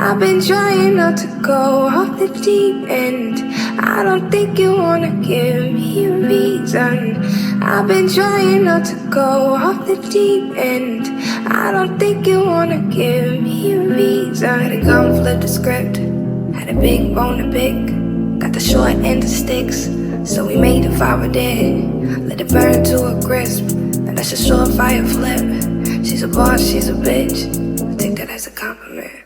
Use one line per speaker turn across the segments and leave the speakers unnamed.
I've been trying not to go off the deep end. I don't think you wanna give me a reason. I've been trying not to go off the deep end. I don't think you wanna give me a reason. Had a gun, flip the script. Had a big bone to pick. Got the short end of sticks, so we made a fire dead. Let it burn to a crisp. And that's a surefire flip. She's a boss, she's a bitch. I take that as a compliment.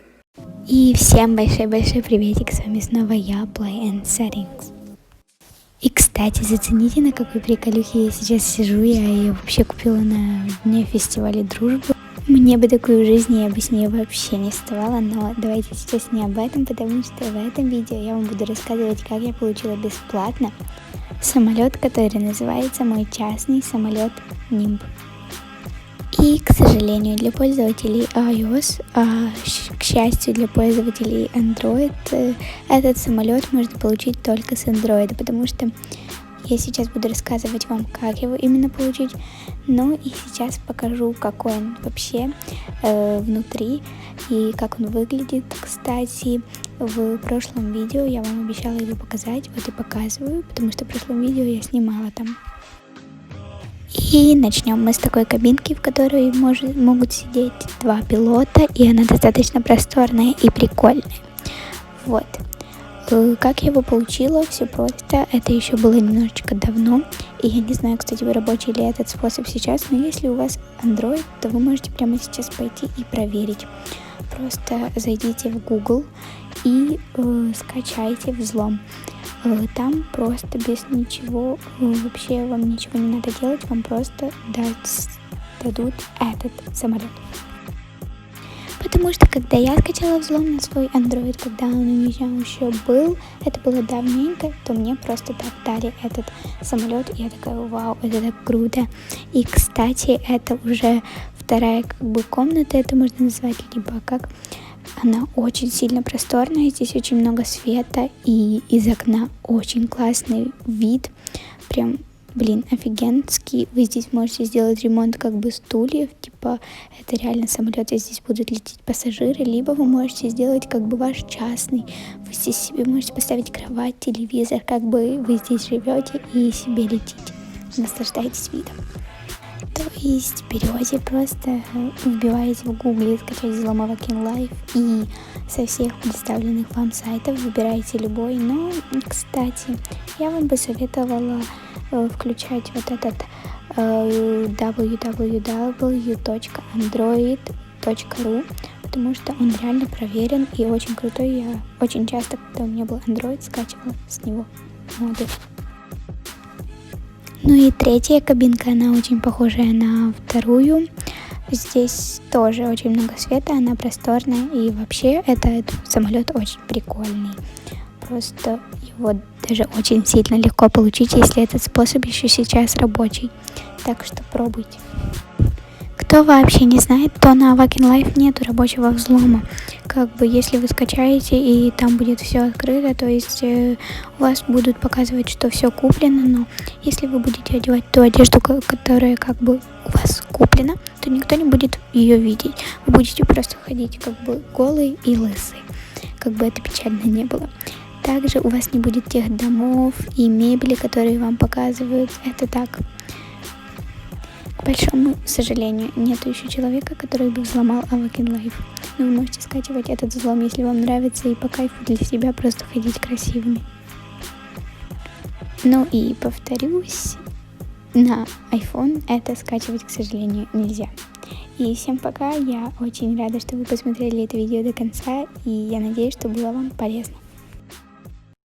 И всем большой-большой приветик, с вами снова я, Play and Settings. И, кстати, зацените, на какой приколюхе я сейчас сижу. Я ее вообще купила на дне фестиваля дружбы. Мне бы такую жизнь, я бы с ней вообще не вставала, но давайте сейчас не об этом, потому что в этом видео я вам буду рассказывать, как я получила бесплатно самолет, который называется мой частный самолет Нимб. И, к сожалению, для пользователей iOS, к счастью, для пользователей Android, этот самолет можно получить только с Android, потому что я сейчас буду рассказывать вам, как его именно получить, ну и сейчас покажу, какой он вообще внутри и как он выглядит. Кстати, в прошлом видео я вам обещала его показать, вот и показываю, потому что в прошлом видео я снимала там. И начнем мы с такой кабинки, в которой могут сидеть два пилота, и она достаточно просторная и прикольная. Вот. Как я его получила, все просто. Это еще было немножечко давно, и я не знаю, кстати, рабочий ли этот способ сейчас, но если у вас Android, то вы можете прямо сейчас пойти и проверить. Просто зайдите в Google и скачайте взлом. Там просто без ничего, вообще вам ничего не надо делать, вам просто дадут этот самолет. Потому что когда я скачала взлом на свой Android, когда он у меня еще был, это было давненько, то мне просто так дали этот самолет, и я такая: вау, это так круто. И, кстати, это уже вторая комната, это можно назвать, либо как. Она очень сильно просторная, здесь очень много света, и из окна очень классный вид, прям, офигенский. Вы здесь можете сделать ремонт стульев, типа это реально самолет, и здесь будут лететь пассажиры, либо вы можете сделать ваш частный. Вы здесь себе можете поставить кровать, телевизор, вы здесь живете и себе летите, наслаждаетесь видом. То есть берете, просто вбиваете в гугле скачать взлом Avakin Life, и со всех представленных вам сайтов выбираете любой. Но, кстати, я вам бы советовала включать вот этот www.android.ru, потому что он реально проверен и очень крутой. Я очень часто, когда у меня был Android, скачивала с него моды. Ну и третья кабинка, она очень похожая на вторую. Здесь тоже очень много света, она просторная, и вообще этот самолет очень прикольный. Просто его даже очень сильно легко получить, если этот способ еще сейчас рабочий. Так что пробуйте. Кто вообще не знает, то на Avakin Life нету рабочего взлома. Если вы скачаете и там будет все открыто, то есть у вас будут показывать, что все куплено, но если вы будете одевать ту одежду, которая у вас куплена, то никто не будет ее видеть. Вы будете просто ходить голый и лысый, это печально не было. Также у вас не будет тех домов и мебели, которые вам показывают. Это так. К большому сожалению, нету еще человека, который бы взломал Avakin Life. Но вы можете скачивать этот взлом, если вам нравится, и по кайфу для себя просто ходить красивыми. Ну и повторюсь, на iPhone это скачивать, к сожалению, нельзя. И всем пока, я очень рада, что вы посмотрели это видео до конца, и я надеюсь, что было вам полезно.